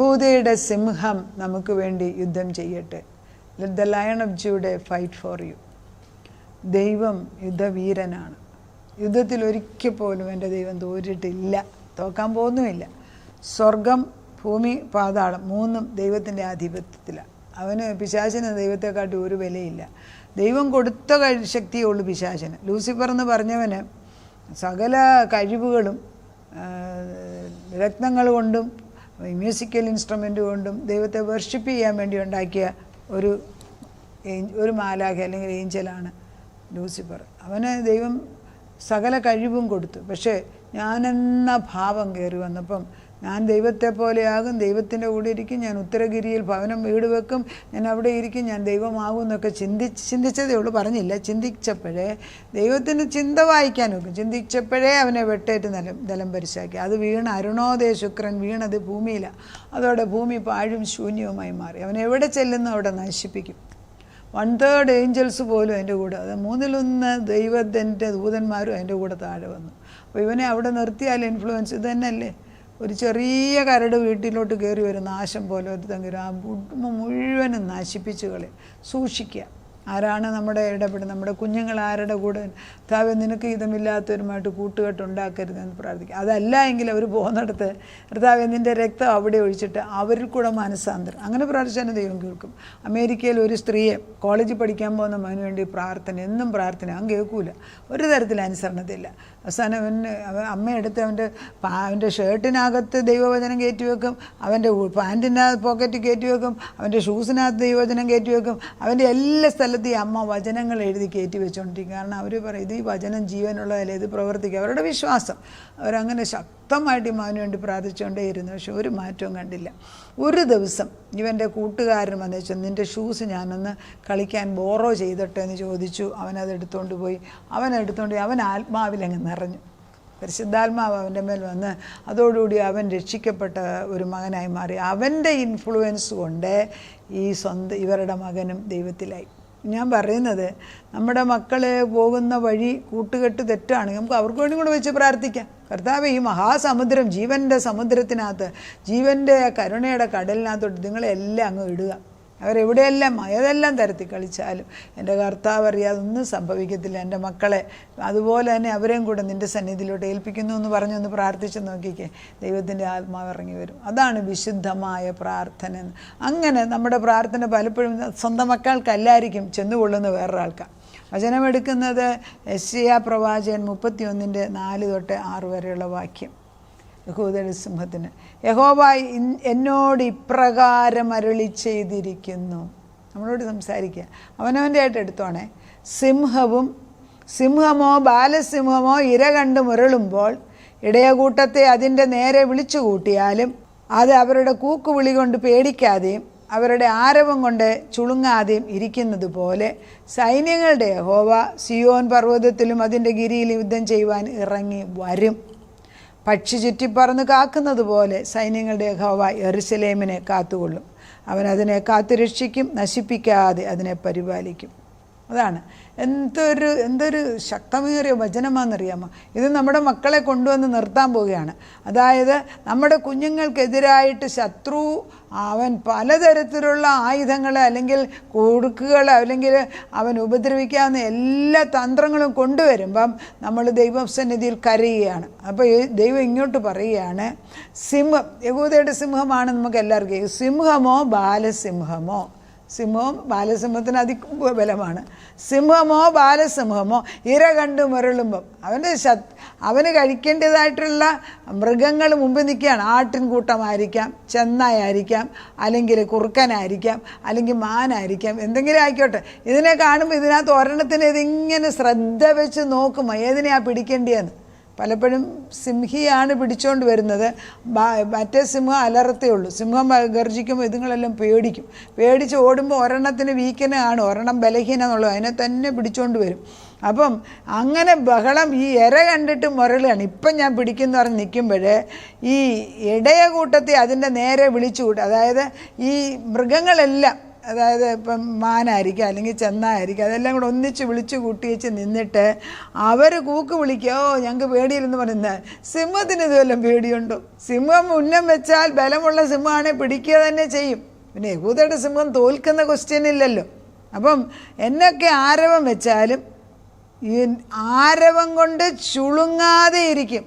യഹൂദയുടെ സിംഹം നമുക്ക് വേണ്ടി യുദ്ധം ചെയ്യട്ടെ. Let the lion of ജൂഡ fight for you. ദൈവം യുദ്ധവീരനാണ്. യുദ്ധത്തിൽ ഒരിക്കൽ പോലും എൻ്റെ ദൈവം തോറ്റിട്ടില്ല, തോക്കാൻ പോകുന്നുമില്ല. സ്വർഗം, ഭൂമി, പാതാളം മൂന്നും ദൈവത്തിൻ്റെ ആധിപത്യത്തിലാണ്. അവന് പിശാചിന് ദൈവത്തെക്കാട്ടി ഒരു വിലയില്ല. ദൈവം കൊടുത്ത ശക്തിയേ ഉള്ളൂ പിശാചിന്. ലൂസിഫർ എന്ന് പറഞ്ഞവന് സകല കഴിവുകളും രത്നങ്ങൾ കൊണ്ടും മ്യൂസിക്കൽ ഇൻസ്ട്രുമെൻ്റ് കൊണ്ടും ദൈവത്തെ വർഷിപ്പ് ചെയ്യാൻ വേണ്ടി ഉണ്ടാക്കിയ ഒരു മാലാഖ അല്ലെങ്കിൽ ഏഞ്ചലാണ് ലൂസിഫർ. അവന് ദൈവം സകല കഴിവും കൊടുത്തു. പക്ഷേ ഞാനെന്ന ഭാവം കയറി വന്നപ്പം ഞാൻ ദൈവത്തെ പോലെയാകും, ദൈവത്തിൻ്റെ കൂടെ ഇരിക്കും, ഞാൻ ഉത്തരഗിരിയിൽ ഭവനം വീട് വെക്കും, ഞാൻ അവിടെ ഇരിക്കും, ഞാൻ ദൈവമാകും എന്നൊക്കെ ചിന്തിച്ചതേ ഉള്ളൂ, പറഞ്ഞില്ല. ചിന്തിച്ചപ്പോഴേ ദൈവത്തിന് ചിന്ത വായിക്കാൻ നോക്കും. ചിന്തിച്ചപ്പോഴേ അവനെ വെട്ടേറ്റ് നിലം പരിശാക്കി. അത് അരുണോദയ ശുക്രൻ വീണത് ഭൂമിയിലാണ്. അതോടെ ഭൂമി പാഴും ശൂന്യവുമായി മാറി. അവൻ എവിടെ ചെല്ലുന്നു അവിടെ നശിപ്പിക്കും. 1/3 ഏഞ്ചൽസ് പോലും അതിൻ്റെ കൂടെ, അത് 1/3 ദൈവത്തിൻ്റെ ദൂതന്മാരും അതിൻ്റെ കൂടെ താഴെ വന്നു. അപ്പോൾ ഇവനെ അവിടെ നിർത്തിയാൽ ഇൻഫ്ലുവൻസ് ഇത് തന്നെയല്ലേ. ഒരു ചെറിയ കരട് വീട്ടിലോട്ട് കയറി വരും, നാശം പോലെ ഒരു തങ്കരും ആ കുടുംബം മുഴുവനും നശിപ്പിച്ച് കളയും. സൂക്ഷിക്കുക. ആരാണ് നമ്മുടെ ഇടപെടുന്നത്? നമ്മുടെ കുഞ്ഞുങ്ങൾ ആരുടെ കൂടെ? കർത്താവേ, നിനക്ക് ഹിതമില്ലാത്തവരുമായിട്ട് കൂട്ടുകെട്ടുണ്ടാക്കരുതെന്ന് പ്രാർത്ഥിക്കുക. അതല്ല എങ്കിൽ അവർ പോകുന്നിടത്ത് കർത്താവേ, നിൻ്റെ രക്തം അവിടെ ഒഴിച്ചിട്ട് അവരിൽ കൂടെ മനസ്സാന്തരം, അങ്ങനെ പ്രാർത്ഥിച്ചാൽ ദൈവം കേൾക്കും. അമേരിക്കയിൽ ഒരു സ്ത്രീയെ കോളേജിൽ പഠിക്കാൻ പോകുന്ന മകന് വേണ്ടി പ്രാർത്ഥന, എന്നും പ്രാർത്ഥന, അവൻ കേൾക്കൂല, ഒരു തരത്തിൽ അനുസരണത്തില്ല. അവസാനം അമ്മയെടുത്ത് അവൻ്റെ ഷർട്ടിനകത്ത് ദൈവവചനം കയറ്റി വെക്കും, അവൻ്റെ പാൻറ്റിൻ്റെ പോക്കറ്റ് കയറ്റി വെക്കും, അവൻ്റെ ഷൂസിനകത്ത് ദൈവവചനം കയറ്റി വെക്കും, അവൻ്റെ എല്ലാ സ്ഥലത്തും ഈ അമ്മ വചനങ്ങൾ എഴുതി കയറ്റി വെച്ചുകൊണ്ടിരിക്കും. കാരണം അവർ പറയും ഇത് ഈ വചനം ജീവനുള്ളതല്ലേ, ഇത് പ്രവർത്തിക്കുക. അവരുടെ വിശ്വാസം. അവരങ്ങനെ ശക്തമായിട്ട് ഈ മകന് വേണ്ടി പ്രാർത്ഥിച്ചുകൊണ്ടേയിരുന്നു. പക്ഷെ ഒരു മാറ്റവും കണ്ടില്ല. ഒരു ദിവസം ഇവൻ്റെ കൂട്ടുകാരൻ വന്നു, നിൻ്റെ ഷൂസ് ഞാനൊന്ന് കളിക്കാൻ ബോറോ ചെയ്തിട്ടെ എന്ന് ചോദിച്ചു. അവനത് എടുത്തുകൊണ്ട് പോയി. അവൻ ആത്മാവിലങ്ങ് നിറഞ്ഞു. പരിശുദ്ധാത്മാവ് അവൻ്റെ മേൽ വന്ന് അതോടുകൂടി അവൻ രക്ഷിക്കപ്പെട്ട ഒരു മകനായി മാറി. അവൻ്റെ ഇൻഫ്ലുവൻസ് കൊണ്ട് ഇവരുടെ മകനും ദൈവത്തിലായി. ഞാൻ പറയുന്നത്, നമ്മുടെ മക്കൾ പോകുന്ന വഴി കൂട്ടുകെട്ട് തെറ്റാണ്. നമുക്ക് അവർക്ക് വേണ്ടി കൂടെ വെച്ച് പ്രാർത്ഥിക്കാം. കർത്താവേ, ഈ മഹാസമുദ്രം, ജീവൻ്റെ സമുദ്രത്തിനകത്ത്, ജീവൻ്റെ കരുണയുടെ കടലിനകത്തോട്ട് നിങ്ങളെല്ലാം അങ്ങ് ഇടുക. അവരെവിടെയെല്ലാം ഏതെല്ലാം തരത്തിൽ കളിച്ചാലും എൻ്റെ കർത്താവ് അറിയാതെ ഒന്നും സംഭവിക്കത്തില്ല. എൻ്റെ മക്കളെ അതുപോലെ തന്നെ അവരെയും കൂടെ നിൻ്റെ സന്നിധിയിലോട്ട് ഏൽപ്പിക്കുന്നു എന്ന് പറഞ്ഞൊന്ന് പ്രാർത്ഥിച്ച് നോക്കിക്കേ, ദൈവത്തിൻ്റെ ആത്മാവ് ഇറങ്ങി വരും. അതാണ് വിശുദ്ധമായ പ്രാർത്ഥന. അങ്ങനെ നമ്മുടെ പ്രാർത്ഥന പലപ്പോഴും സ്വന്തം മക്കൾക്കല്ലായിരിക്കും ചെന്നുകൊള്ളുന്ന വേറൊരാൾക്കാണ്. വചനമെടുക്കുന്നത് യെശയ്യാ പ്രവാചകൻ 31:4-6 വരെയുള്ള വാക്യം. യഹൂദയുടെ സിംഹത്തിന് യഹോവ എന്നോട് ഇപ്രകാരം അരുളി ചെയ്തിരിക്കുന്നു. നമ്മളോട് സംസാരിക്കുക. അവനവൻ്റെ ആയിട്ട് എടുത്തോണേ. സിംഹമോ ബാലസിംഹമോ ഇര കണ്ട് മുരളുമ്പോൾ ഇടയകൂട്ടത്തെ അതിൻ്റെ നേരെ വിളിച്ചു കൂട്ടിയാലും അത് അവരുടെ കൂക്കുവിളി കൊണ്ട് പേടിക്കാതെയും അവരുടെ ആരവം കൊണ്ട് ചുളുങ്ങാതെയും ഇരിക്കുന്നത് പോലെ സൈന്യങ്ങളുടെ യഹോവ സിയോൻ പർവ്വതത്തിലും അതിൻ്റെ ഗിരിയിലും യുദ്ധം ചെയ്യുവാൻ ഇറങ്ങി വരും. പക്ഷി ചുറ്റിപ്പറന്ന് കാക്കുന്നത് പോലെ സൈന്യങ്ങളുടെ യഹോവ യെരൂശലേമിനെ കാത്തുകൊള്ളും. അവൻ അതിനെ കാത്തുരക്ഷിക്കും, നശിപ്പിക്കാതെ അതിനെ പരിപാലിക്കും. അതാണ് എന്തൊരു ശക്തമേറിയ വചനമാണെന്നറിയാമോ. ഇത് നമ്മുടെ മക്കളെ കൊണ്ടുവന്ന് നിർത്താൻ പോവുകയാണ്. അതായത് നമ്മുടെ കുഞ്ഞുങ്ങൾക്കെതിരായിട്ട് ശത്രു അവൻ പലതരത്തിലുള്ള ആയുധങ്ങൾ അല്ലെങ്കിൽ കുടുക്കുകൾ അല്ലെങ്കിൽ അവൻ ഉപദ്രവിക്കാവുന്ന എല്ലാ തന്ത്രങ്ങളും കൊണ്ടുവരുമ്പം നമ്മൾ ദൈവസന്നിധിയിൽ കരയുകയാണ്. അപ്പോൾ ദൈവം ഇങ്ങോട്ട് പറയുകയാണ്, സിംഹം, യഹൂദയുടെ സിംഹമാണ് നമുക്ക് എല്ലാവർക്കും. സിംഹമോ ബാലസിംഹമോ, സിംഹവും ബാലസിംഹത്തിന് അതിബലമാണ്. സിംഹമോ ബാലസിംഹമോ ഇര കണ്ട് മുരളുമ്പം അവന് കഴിക്കേണ്ടതായിട്ടുള്ള മൃഗങ്ങൾ മുമ്പിൽ നിൽക്കുകയാണ്. ആട്ടിൻകൂട്ടമായിരിക്കാം, ചെന്നായായിരിക്കാം, അല്ലെങ്കിൽ കുറുക്കനായിരിക്കാം, അല്ലെങ്കിൽ മാനായിരിക്കാം, എന്തെങ്കിലും ആയിക്കോട്ടെ. ഇതിനെ കാണുമ്പോൾ ഇതിനകത്ത് ഒരെണ്ണത്തിന് ഇതിങ്ങനെ ശ്രദ്ധ വെച്ച് നോക്കും ഏതിനെയാണ് പിടിക്കേണ്ടിയെന്ന്. പലപ്പോഴും സിംഹിയാണ് പിടിച്ചുകൊണ്ട് വരുന്നത്, മറ്റേ സിംഹം അലറത്തേ ഉള്ളൂ. സിംഹം ഗർജിക്കുമ്പോൾ ഇതുങ്ങളെല്ലാം പേടിച്ച് ഓടുമ്പോൾ ഒരെണ്ണത്തിന് വീക്കിനെ കാണും, ഒരെണ്ണം ബലഹീനം എന്നുള്ളത്, അതിനെ തന്നെ പിടിച്ചുകൊണ്ട് വരും. അപ്പം അങ്ങനെ ബഹളം ഈ ഇര കണ്ടിട്ട് മുരളുകയാണ്. ഇപ്പം ഞാൻ പിടിക്കുമെന്ന് പറഞ്ഞ് നിൽക്കുമ്പോഴേ ഈ ഇടയ കൂട്ടത്തെ അതിൻ്റെ നേരെ വിളിച്ചു കൂട്ടും. അതായത് ഈ മൃഗങ്ങളെല്ലാം അതായത് ഇപ്പം മാനായിരിക്കും അല്ലെങ്കിൽ ചെന്നായിരിക്കും, അതെല്ലാം കൂടെ ഒന്നിച്ച് വിളിച്ച് കൂട്ടി വെച്ച് നിന്നിട്ട് അവർ കൂക്ക് വിളിക്കുക, ഓ ഞങ്ങൾക്ക് പേടിയില്ലെന്ന് പറയുന്നത്. സിംഹത്തിന് ഇതുവല്ലം പേടിയുണ്ടോ? സിംഹം ഉന്നം വെച്ചാൽ ബലമുള്ള സിംഹമാണെങ്കിൽ പിടിക്കുക തന്നെ ചെയ്യും. പിന്നെ യഹൂദയുടെ സിംഹം തോൽക്കുന്ന ക്വസ്റ്റ്യൻ ഇല്ലല്ലോ. അപ്പം എന്നൊക്കെ ആരവം വെച്ചാലും ഈ ആരവം കൊണ്ട് ചുളുങ്ങാതെ ഇരിക്കും.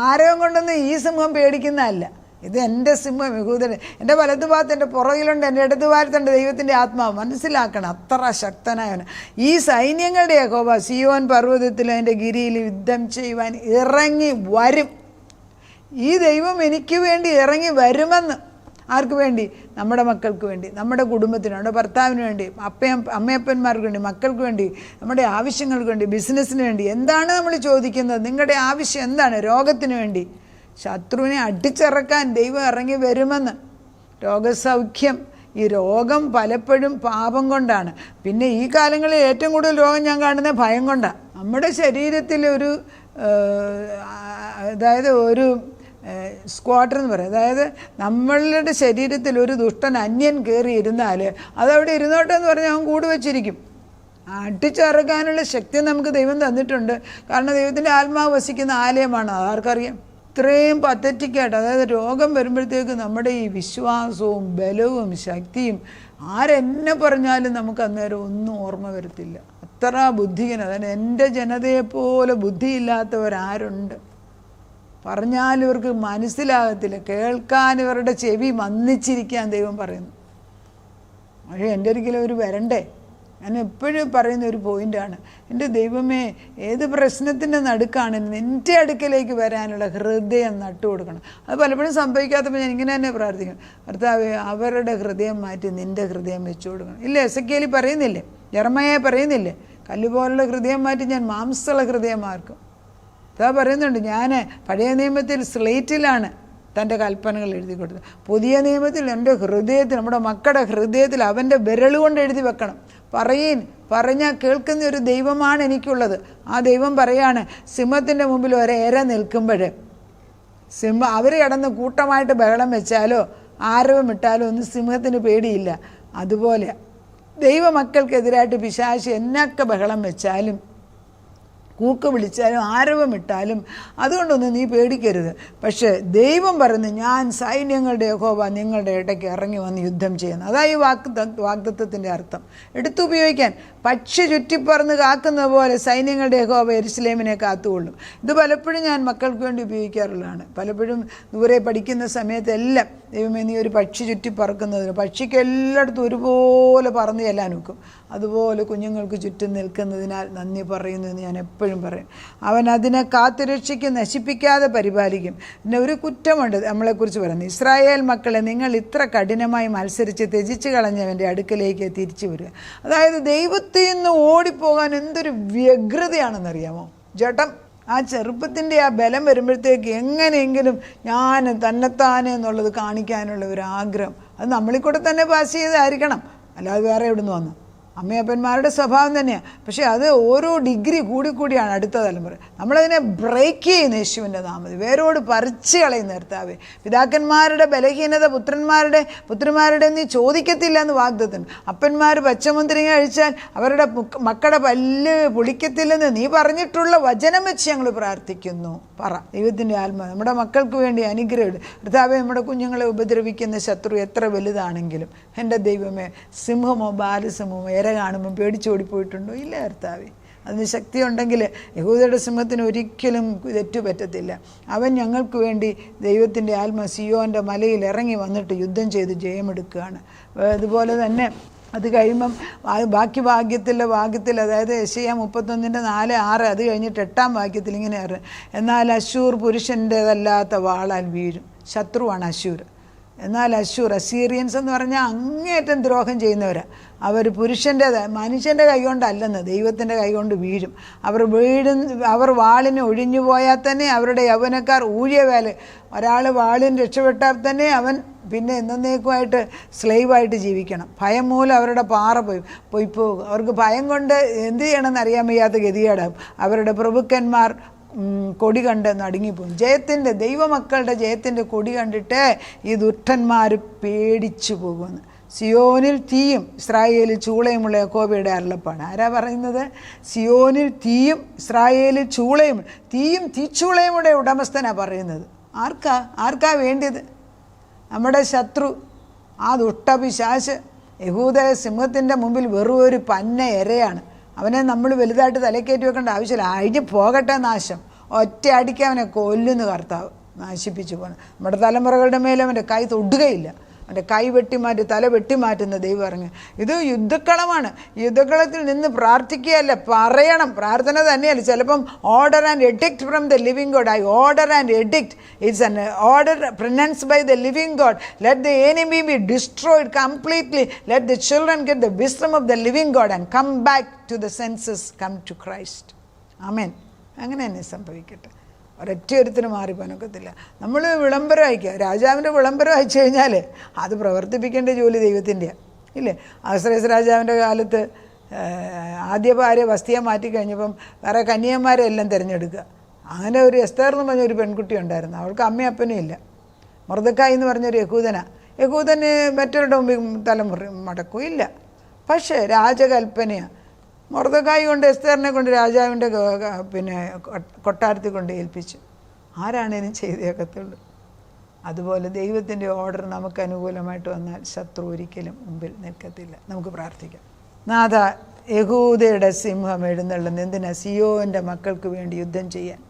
ആരവം കൊണ്ടൊന്നും ഈ സിംഹം പേടിക്കുന്നതല്ല. ഇത് എൻ്റെ സിംഹം യഹൂദൻ, എൻ്റെ വലതുഭാഗത്ത് എൻ്റെ പുറകിലുണ്ട്, എൻ്റെ ഇടതുഭാഗത്തുണ്ട് ദൈവത്തിൻ്റെ ആത്മാവ്. മനസ്സിലാക്കണം, അത്ര ശക്തനായവന്. ഈ സൈന്യങ്ങളുടെ യഹോവ സിയോൻ പർവ്വതത്തിലും അതിൻ്റെ ഗിരിയിൽ യുദ്ധം ചെയ്യുവാൻ ഇറങ്ങി വരും. ഈ ദൈവം എനിക്ക് വേണ്ടി ഇറങ്ങി വരുമെന്ന്. ആർക്ക് വേണ്ടി? നമ്മുടെ മക്കൾക്ക് വേണ്ടി, നമ്മുടെ കുടുംബത്തിന്, നമ്മുടെ ഭർത്താവിന് വേണ്ടി, അമ്മയപ്പന്മാർക്ക് വേണ്ടി, മക്കൾക്ക് വേണ്ടി, നമ്മുടെ ആവശ്യങ്ങൾക്ക് വേണ്ടി, ബിസിനസ്സിന് വേണ്ടി. എന്താണ് നമ്മൾ ചോദിക്കുന്നത്? നിങ്ങളുടെ ആവശ്യം എന്താണ്? രോഗത്തിന് വേണ്ടി. ശത്രുവിനെ അടിച്ചിറക്കാൻ ദൈവം ഇറങ്ങി വരുമെന്ന്. രോഗസൗഖ്യം. ഈ രോഗം പലപ്പോഴും പാപം കൊണ്ടാണ്. പിന്നെ ഈ കാലങ്ങളിൽ ഏറ്റവും കൂടുതൽ രോഗം ഞാൻ കാണുന്നത് ഭയം കൊണ്ടാണ്. നമ്മുടെ ശരീരത്തിലൊരു അതായത് ഒരു സ്ക്വാട്ടർ എന്ന് പറയും, അതായത് നമ്മളുടെ ശരീരത്തിൽ ഒരു ദുഷ്ടൻ അന്യൻ കയറി ഇരുന്നാൽ അതവിടെ ഇരുന്നോട്ടെ എന്ന് പറഞ്ഞാൽ അവൻ കൂട് വെച്ചിരിക്കും. അടിച്ചിറക്കാനുള്ള ശക്തി നമുക്ക് ദൈവം തന്നിട്ടുണ്ട്. കാരണം ദൈവത്തിൻ്റെ ആത്മാവ് വസിക്കുന്ന ആലയമാണ്. അതാർക്കറിയാം? ഇത്രയും പത്തറ്റിക്കായിട്ട്, അതായത് രോഗം വരുമ്പോഴത്തേക്ക് നമ്മുടെ ഈ വിശ്വാസവും ബലവും ശക്തിയും ആരെന്നെ പറഞ്ഞാലും നമുക്ക് അന്നേരം ഒന്നും ഓർമ്മ വരത്തില്ല. അത്ര ബുദ്ധിഹീന. അതായത് എൻ്റെ ജനതയെപ്പോലെ ബുദ്ധിയില്ലാത്തവരാരുണ്ട്? പറഞ്ഞാൽ ഇവർക്ക് മനസ്സിലാകത്തില്ല, കേൾക്കാൻ ഇവരുടെ ചെവി മന്ദിച്ചിരിക്കാൻ ദൈവം പറയുന്നു. പക്ഷേ എൻ്റെ ഒരിക്കലും ഒരു വരണ്ടേ? ഞാൻ എപ്പോഴും പറയുന്ന ഒരു പോയിൻ്റാണ്, എൻ്റെ ദൈവമേ, ഏത് പ്രശ്നത്തിൻ്റെ നടുക്കാണ് നിൻ്റെ അടുക്കലേക്ക് വരാനുള്ള ഹൃദയം നട്ടുകൊടുക്കണം. അത് പലപ്പോഴും സംഭവിക്കാത്തപ്പോൾ ഞാൻ ഇങ്ങനെ തന്നെ പ്രാർത്ഥിക്കണം, കർത്താവേ അവരുടെ ഹൃദയം മാറ്റി നിൻ്റെ ഹൃദയം വെച്ചു കൊടുക്കണം. ഇല്ല, എസെക്കിയേൽ പറയുന്നില്ലേ, യെരമ്യാ പറയുന്നില്ലേ, കല്ലുപോലുള്ള ഹൃദയം മാറ്റി ഞാൻ മാംസമുള്ള ഹൃദയമാർക്കും. അതാ പറയുന്നുണ്ട്, ഞാൻ പഴയ നിയമത്തിൽ സ്ലേറ്റിലാണ് തൻ്റെ കൽപ്പനകൾ എഴുതി കൊടുത്തത്. പുതിയ നിയമത്തിൽ എൻ്റെ ഹൃദയത്തിൽ, നമ്മുടെ മക്കളുടെ ഹൃദയത്തിൽ അവൻ്റെ വിരൽ കൊണ്ട് എഴുതി വെക്കണം. പറഞ്ഞാൽ കേൾക്കുന്ന ഒരു ദൈവമാണ് എനിക്കുള്ളത്. ആ ദൈവം പറയാണ്, സിംഹത്തിൻ്റെ മുമ്പിൽ ഒരേര നിൽക്കുമ്പോൾ സിംഹം അവർ കിടന്ന് കൂട്ടമായിട്ട് ബഹളം വെച്ചാലോ ആരവം ഇട്ടാലോ ഒന്നും സിംഹത്തിന് പേടിയില്ല. അതുപോലെ ദൈവമക്കൾക്കെതിരായിട്ട് പിശാച് എന്നൊക്കെ ബഹളം വെച്ചാലും കൂക്ക് വിളിച്ചാലും ആരവമിട്ടാലും അതുകൊണ്ടൊന്നും നീ പേടിക്കരുത്. പക്ഷേ ദൈവം പറയുന്നു, ഞാൻ സൈന്യങ്ങളുടെ യഹോവ നിങ്ങളുടെ ഇടയ്ക്ക് ഇറങ്ങി വന്ന് യുദ്ധം ചെയ്യുന്നു. അതായി വാഗ്ദത്തത്തിൻ്റെ അർത്ഥം. എടുത്തുപയോഗിക്കാൻ പക്ഷി ചുറ്റിപ്പറന്ന് കാക്കുന്നത് പോലെ സൈന്യങ്ങളുടെ യഹോവ യെരൂശലേമിനെ കാത്തുകൊള്ളും. ഇത് പലപ്പോഴും ഞാൻ മക്കൾക്ക് വേണ്ടി ഉപയോഗിക്കാറുള്ളതാണ്. പലപ്പോഴും ദൂരെ പഠിക്കുന്ന സമയത്തെല്ലാം, ദൈവമേ നീ ഒരു പക്ഷി ചുറ്റിപ്പറക്കുന്നതിന്, പക്ഷിക്ക് എല്ലായിടത്തും ഒരുപോലെ പറന്ന് ചെല്ലാൻ നോക്കും. അതുപോലെ കുഞ്ഞുങ്ങൾക്ക് ചുറ്റും നിൽക്കുന്നതിനാൽ നന്ദി പറയുന്നു എന്ന് ഞാൻ എപ്പോഴും പറയും. അവൻ അതിനെ കാത്തുരക്ഷിക്കും, നശിപ്പിക്കാതെ പരിപാലിക്കും. പിന്നെ ഒരു കുറ്റമുണ്ട് നമ്മളെക്കുറിച്ച് പറയുന്നത്, ഇസ്രായേൽ മക്കളെ, നിങ്ങൾ ഇത്ര കഠിനമായി മത്സരിച്ച് ത്യജിച്ച് കളഞ്ഞവൻ്റെ അടുക്കലേക്ക് തിരിച്ചു വരിക. അതായത് ദൈവത്തിൽ നിന്ന് ഓടിപ്പോകാൻ എന്തൊരു വ്യഗ്രതയാണെന്നറിയാമോ? ജഡം, ആ ചെറുപ്പത്തിൻ്റെ ആ ബലം വരുമ്പോഴത്തേക്ക് എങ്ങനെയെങ്കിലും ഞാൻ തന്നെത്താനെ എന്നുള്ളത് കാണിക്കാനുള്ള ഒരു ആഗ്രഹം, അത് നമ്മളിൽ കൂടെ തന്നെ പാസ് ചെയ്തായിരിക്കണം, അല്ലാതെ വേറെ എവിടെ നിന്ന് വന്നു. അമ്മയപ്പന്മാരുടെ സ്വഭാവം തന്നെയാണ്. പക്ഷേ അത് ഓരോ ഡിഗ്രി കൂടിക്കൂടിയാണ് അടുത്ത തലമുറ. നമ്മളതിനെ ബ്രേക്ക് ചെയ്യുന്ന യേശുവിൻ്റെ നാമത്തിൽ, വേരോട് പറിച്ച് കളയുന്ന കർത്താവേ. പിതാക്കന്മാരുടെ ബലഹീനത പുത്രന്മാരുടെ നീ ചോദിക്കത്തില്ല എന്ന് വാഗ്ദത്തം. അപ്പന്മാർ പച്ചമുന്തിരിങ്ങ കഴിച്ചാൽ അവരുടെ മക്കളുടെ പല്ല് പൊളിക്കത്തില്ലെന്ന് നീ പറഞ്ഞിട്ടുള്ള വചനം വെച്ച് ഞങ്ങൾ പ്രാർത്ഥിക്കുന്നു. പറ, ദൈവത്തിൻ്റെ ആത്മാവ് നമ്മുടെ മക്കൾക്ക് വേണ്ടി അനുഗ്രഹം. കർത്താവേ, നമ്മുടെ കുഞ്ഞുങ്ങളെ ഉപദ്രവിക്കുന്ന ശത്രു എത്ര വലുതാണെങ്കിലും എൻ്റെ ദൈവമേ, സിംഹമോ ബാലസിംഹമോ ഇര കാണുമ്പം പേടിച്ചോടിപ്പോയിട്ടുണ്ടോ? ഇല്ല കർത്താവേ. അതിന് ശക്തി ഉണ്ടെങ്കിൽ യഹൂദയുടെ സിംഹത്തിന് ഒരിക്കലും തെറ്റു പറ്റത്തില്ല. അവൻ ഞങ്ങൾക്ക് വേണ്ടി ദൈവത്തിൻ്റെ ആത്മ സിയോൻ്റെ മലയിൽ ഇറങ്ങി വന്നിട്ട് യുദ്ധം ചെയ്ത് ജയമെടുക്കുകയാണ്. അതുപോലെ തന്നെ അത് കഴിയുമ്പം ബാക്കി വാക്യത്തിൽ അതായത് യെശയ്യാ 31:4-6 അത് കഴിഞ്ഞിട്ട് 8-ാം വാക്യത്തിൽ ഇങ്ങനെ അറിയാം, എന്നാൽ അശ്ശൂർ പുരുഷൻ്റേതല്ലാത്ത വാളാൽ വീഴും. ശത്രുവാണ് അശ്ശൂർ. എന്നാൽ അസീറിയൻസ് എന്ന് പറഞ്ഞാൽ അങ്ങേയറ്റം ദ്രോഹം ചെയ്യുന്നവരാണ്. അവർ മനുഷ്യൻ്റെ കൈകൊണ്ടല്ലെന്ന്, ദൈവത്തിൻ്റെ കൈകൊണ്ട് വീഴും. അവർ വാളിന് ഒഴിഞ്ഞു പോയാൽ തന്നെ അവരുടെ യൗവനക്കാർ ഊഴിയവേല, ഒരാൾ വാളിന് രക്ഷപ്പെട്ടാൽ തന്നെ അവൻ പിന്നെ എന്നേക്കുമായിട്ട് സ്ലേവായിട്ട് ജീവിക്കണം. ഭയം മൂലം അവരുടെ പാറ പോയി പോകും. അവർക്ക് ഭയം കൊണ്ട് എന്ത് ചെയ്യണമെന്ന് അറിയാൻ വയ്യാത്ത ഗതികേടാകും. അവരുടെ പ്രഭുക്കന്മാർ കൊടി കണ്ട് നടുങ്ങിപ്പോകും. ദൈവമക്കളുടെ ജയത്തിൻ്റെ കൊടി കണ്ടിട്ട് ഈ ദുഷ്ടന്മാർ പേടിച്ചു പോകുമെന്ന്. സിയോനിൽ തീയും ഇസ്രായേലിൽ ചൂളയുമുള്ള യാക്കോബയുടെ അരുളപ്പാട്. ആരാ പറയുന്നത്? സിയോനിൽ തീയും ഇസ്രായേലിൽ ചൂളയും, തീയും തീച്ചൂളയുടെ ഉടമസ്ഥനാണ് പറയുന്നത്. ആർക്കാ വേണ്ടിയത്? നമ്മുടെ ശത്രു, ആ ദുഷ്ടപിശാച്, യഹൂദ സിംഹത്തിൻ്റെ മുമ്പിൽ വെറും ഒരു പന്ന ഇരയാണ്. അവനെ നമ്മൾ വലുതായിട്ട് തലക്കയറ്റി വെക്കേണ്ട ആവശ്യമില്ല. അഴിഞ്ഞ് പോകട്ടെ നാശം. ഒറ്റ അടിക്ക് അവനെ കൊല്ലുന്നു കർത്താവ്, നാശിപ്പിച്ചു പോകണം. നമ്മുടെ തലമുറകളുടെ മേലെ അവൻ്റെ കൈ തൊടുകയില്ല. അവൻ്റെ കൈ വെട്ടിമാറ്റി തല വെട്ടിമാറ്റുന്ന ദൈവം ഇറങ്ങി. ഇത് യുദ്ധക്കളമാണ്. യുദ്ധക്കളത്തിൽ നിന്ന് പ്രാർത്ഥിക്കുകയല്ല, പറയണം. പ്രാർത്ഥന തന്നെയല്ല. ചിലപ്പം order and edict from the living God. I order and edict. It's an order pronounced by the living God. Let the enemy be destroyed completely. Let the children get the wisdom of the living God and come back to the senses, come to Christ. Amen. അങ്ങനെ തന്നെ സംഭവിക്കട്ടെ. ഒരൊറ്റൊരുത്തിന് മാറിപ്പോനൊക്കത്തില്ല. നമ്മൾ വിളംബരം അയക്കുക. രാജാവിൻ്റെ വിളംബരം അയച്ചു കഴിഞ്ഞാൽ അത് പ്രവർത്തിപ്പിക്കേണ്ട ജോലി ദൈവത്തിൻ്റെയാണ്, ഇല്ലേ? അഹസ്വേരോസ് രാജാവിൻ്റെ കാലത്ത് ആദ്യ ഭാര്യ വസ്തിയെ മാറ്റിക്കഴിഞ്ഞപ്പം വേറെ കന്യകന്മാരെല്ലാം തിരഞ്ഞെടുക്കുക. അങ്ങനെ ഒരു എസ്തേർ എന്ന് പറഞ്ഞൊരു പെൺകുട്ടി ഉണ്ടായിരുന്നു. അവൾക്ക് അമ്മയും അപ്പനും ഇല്ല. മൊർദെഖായി എന്ന് പറഞ്ഞൊരു യഹൂദന് മറ്റവരുടെ മുമ്പിൽ മടക്കുകയില്ല. പക്ഷേ രാജകൽപ്പനയാണ്. മൊർദെഖായി കൊണ്ട് എസ്തേറിനെ കൊണ്ട് രാജാവിൻ്റെ കൊട്ടാരത്തിൽ കൊണ്ട് ഏൽപ്പിച്ചു. ആരാണേലും ചെയ്തേക്കത്തുള്ളൂ. അതുപോലെ ദൈവത്തിൻ്റെ ഓർഡർ നമുക്ക് അനുകൂലമായിട്ട് വന്നാൽ ശത്രു ഒരിക്കലും മുമ്പിൽ നിൽക്കത്തില്ല. നമുക്ക് പ്രാർത്ഥിക്കാം. നാഥ, യഹൂദയുടെ സിംഹം എഴുന്നള്ളുന്നു. എന്തിനാ? സിയോൻ്റെ മക്കൾക്ക് വേണ്ടി യുദ്ധം ചെയ്യാൻ.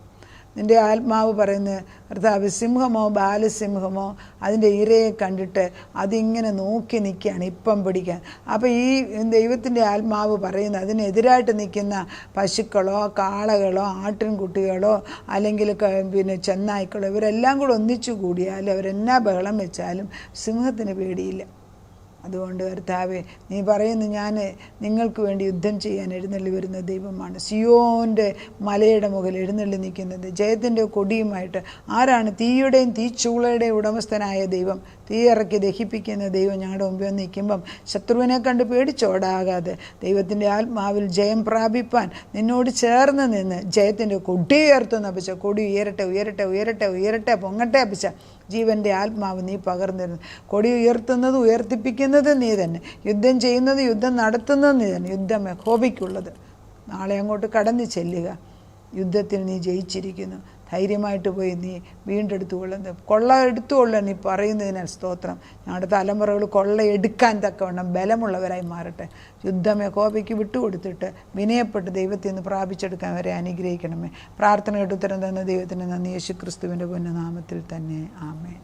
നിൻ്റെ ആത്മാവ് പറയുന്നത്, കർത്താവ്, സിംഹമോ ബാലസിംഹമോ അതിൻ്റെ ഇരയെ കണ്ടിട്ട് അതിങ്ങനെ നോക്കി നിൽക്കുകയാണ് ഇപ്പം പിടിക്കാൻ. അപ്പോൾ ഈ ദൈവത്തിൻ്റെ ആത്മാവ് പറയുന്നത് അതിനെതിരായിട്ട് നിൽക്കുന്ന പശുക്കളോ കാളകളോ ആട്ടിൻകുട്ടികളോ അല്ലെങ്കിൽ ചെന്നായ്ക്കളോ ഇവരെല്ലാം കൂടെ ഒന്നിച്ചു കൂടിയാൽ അവരെന്നാ ബഹളം വെച്ചാലും സിംഹത്തിന് പേടിയില്ല. അതുകൊണ്ട് കർത്താവേ, നീ പറയുന്നു, ഞാൻ നിങ്ങൾക്ക് വേണ്ടി യുദ്ധം ചെയ്യാൻ എഴുന്നള്ളി വരുന്ന ദൈവമാണ്. സിയോൻ്റെ മലയുടെ മുകളിൽ എഴുന്നള്ളി നിൽക്കുന്നത് ജയത്തിൻ്റെ കൊടിയുമായിട്ട്. ആരാണ്? തീയുടെയും തീച്ചൂളയുടെയും ഉടമസ്ഥനായ ദൈവം. തീയിറക്കി ദഹിപ്പിക്കുന്ന ദൈവം ഞങ്ങളുടെ മുമ്പിൽ നിൽക്കുമ്പം ശത്രുവിനെ കണ്ട് പേടിച്ചോടാകാതെ ദൈവത്തിൻ്റെ ആത്മാവിൽ ജയം പ്രാപിപ്പാൻ നിന്നോട് ചേർന്ന് നിന്ന് ജയത്തിൻ്റെ കൊടി ഉയർത്തുന്ന അപ്പിച്ച. കൊടി ഉയരട്ടെ ഉയരട്ടെ ഉയരട്ടെ ഉയരട്ടെ പൊങ്ങട്ടെ അപ്പിച്ച. ജീവൻ്റെ ആത്മാവ് നീ പകർന്നിരുന്നു. കൊടി ഉയർത്തുന്നത് ഉയർത്തിപ്പിക്കുന്നത് നീ തന്നെ. യുദ്ധം ചെയ്യുന്നത് യുദ്ധം നടത്തുന്നത് നീ തന്നെ. യുദ്ധം യഹോവയ്ക്കുള്ളത്. നാളെ അങ്ങോട്ട് കടന്നു ചെല്ലുക. യുദ്ധത്തിൽ നീ ജയിച്ചിരിക്കുന്നു. ധൈര്യമായിട്ട് പോയി നീ വീണ്ടെടുത്തുകൊള്ളുന്നത് കൊള്ള എടുത്തുകൊള്ളുക. നീ പറയുന്നതിനാൽ സ്തോത്രം. ഞങ്ങളുടെ തലമുറകൾ കൊള്ള എടുക്കാൻ തക്കവണ്ണം ബലമുള്ളവരായി മാറട്ടെ. യുദ്ധം യഹോവയ്ക്ക് വിട്ടുകൊടുത്തിട്ട് വിനയപ്പെട്ട് ദൈവത്തിൽ നിന്ന് പ്രാപിച്ചെടുക്കാൻ വരെ അനുഗ്രഹിക്കണമേ. പ്രാർത്ഥന കേട്ട് ഉത്തരം തന്ന ദൈവത്തിന് നന്ദി. യേശുക്രിസ്തുവിൻ്റെ പുണ്യനാമത്തിൽ തന്നെ. ആമേൻ.